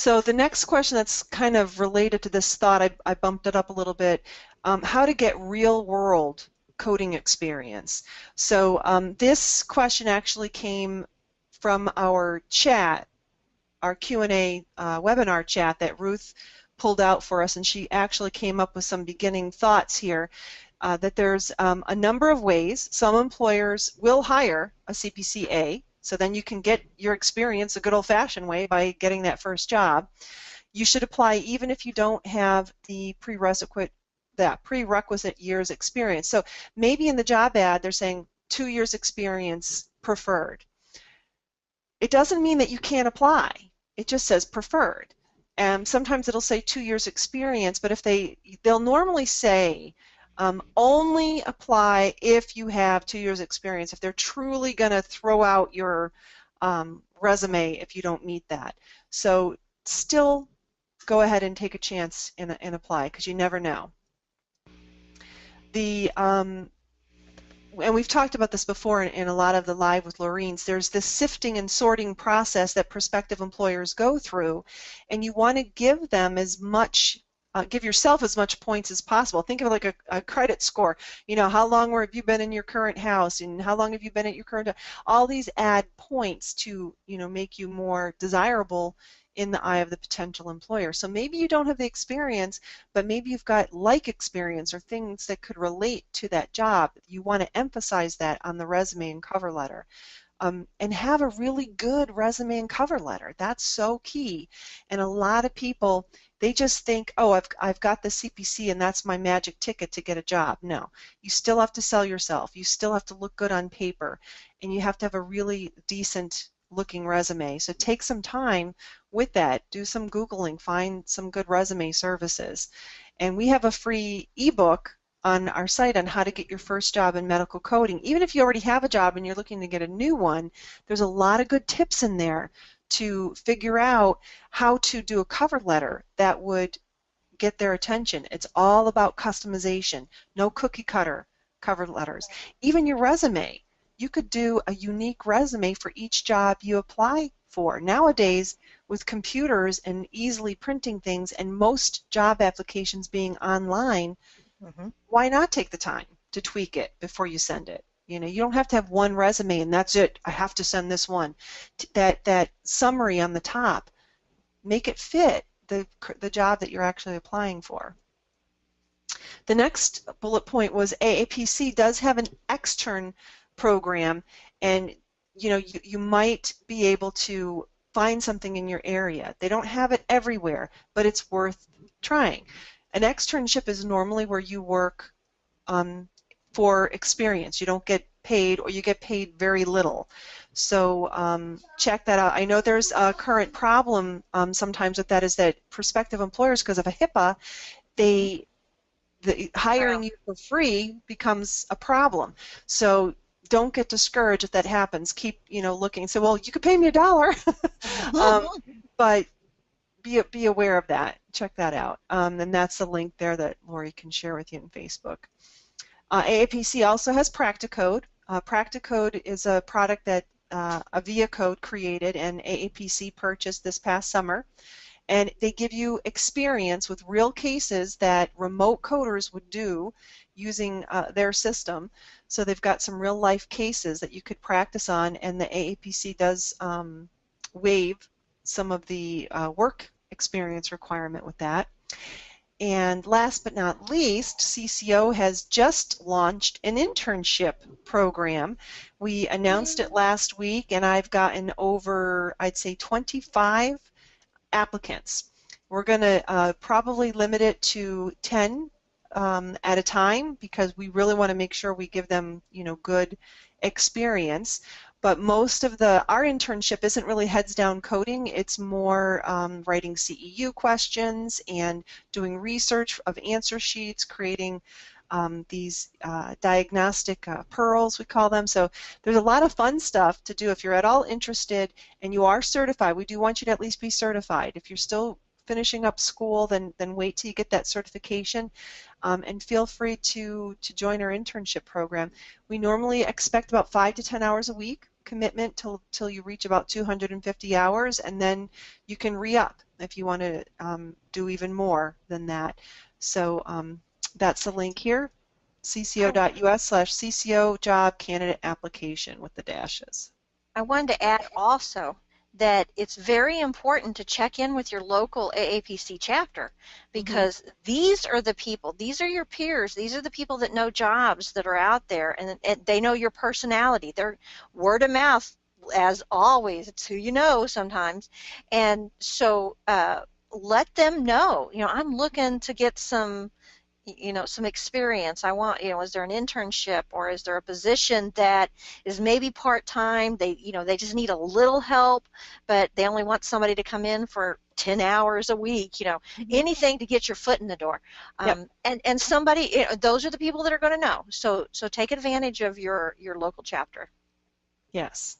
So the next question that's kind of related to this thought, I bumped it up a little bit, how to get real-world coding experience. So this question actually came from our chat, our Q&A webinar chat that Ruth pulled out for us, and she actually came up with some beginning thoughts here. That there's a number of ways. Some employers will hire a CPCA, so then you can get your experience a good old-fashioned way by getting that first job. You should apply even if you don't have the prerequisite years experience. So maybe in the job ad they're saying 2 years experience preferred. It doesn't mean that you can't apply. It just says preferred. And sometimes it'll say 2 years experience, but if they'll normally say only apply if you have 2 years experience, if they're truly going to throw out your resume if you don't meet that. So still go ahead and take a chance and apply, because you never know. And we've talked about this before in a lot of the Live with Laureens, there's this sifting and sorting process that prospective employers go through, and you want to give them as much give yourself as much points as possible. Think of it like a credit score. You know, how long have you been in your current house, and how long have you been at your current job? All these add points to, you know, make you more desirable in the eye of the potential employer. So maybe you don't have the experience, but maybe you've got like experience or things that could relate to that job. You want to emphasize that on the resume and cover letter. And have a really good resume and cover letter. That's so key. And a lot of people, they just think, oh, I've got the CPC and that's my magic ticket to get a job. No, you still have to sell yourself. You still have to look good on paper, and you have to have a really decent looking resume. So take some time with that. Do some Googling, find some good resume services. And we have a free ebook on our site on how to get your first job in medical coding. Even if you already have a job and you're looking to get a new one, there's a lot of good tips in there to figure out how to do a cover letter that would get their attention. It's all about customization, no cookie cutter cover letters. Even your resume, you could do a unique resume for each job you apply for. Nowadays, with computers and easily printing things and most job applications being online, why not take the time to tweak it before you send it? You know, you don't have to have one resume and that's it. I have to send this one. That summary on the top, make it fit the job that you're actually applying for. The next bullet point was AAPC does have an extern program, and you know, you might be able to find something in your area. They don't have it everywhere, but it's worth trying. An externship is normally where you work for experience. You don't get paid, or you get paid very little. So check that out. I know there's a current problem sometimes with that, is that prospective employers, because of a HIPAA, the hiring you for free becomes a problem. So don't get discouraged if that happens. Keep, you know, looking. So, well, you could pay me $1, but be aware of that. Check that out. And that's the link there that Lori can share with you in Facebook. AAPC also has practicode. Practicode is a product that Avia Code created and AAPC purchased this past summer. And they give you experience with real cases that remote coders would do using their system. So they've got some real life cases that you could practice on, and the AAPC does waive some of the work experience requirement with that. And last but not least, CCO has just launched an internship program. We announced it last week, and I've gotten over, I'd say, 25 applicants. We're going to probably limit it to 10 at a time, because we really want to make sure we give them, you know, good experience. But most of our internship isn't really heads down coding. It's more writing CEU questions and doing research of answer sheets, creating these diagnostic pearls, we call them. So there's a lot of fun stuff to do. If you're at all interested and you are certified, we do want you to at least be certified. If you're still finishing up school, then wait till you get that certification, and feel free to join our internship program. We normally expect about 5 to 10 hours a week commitment till you reach about 250 hours, and then you can re-up if you want to do even more than that. So that's the link here, cco.us/cco job candidate application with the dashes. I wanted to add also that it's very important to check in with your local AAPC chapter, because these are the people, these are your peers, these are the people that know jobs that are out there, and they know your personality. They're word of mouth, as always. It's who you know sometimes. And so let them know, I'm looking to get some some experience. I want, is there an internship, or is there a position that is maybe part-time? They just need a little help, but they only want somebody to come in for 10 hours a week, anything to get your foot in the door. Yep. And somebody, those are the people that are going to know. So take advantage of your local chapter. Yes.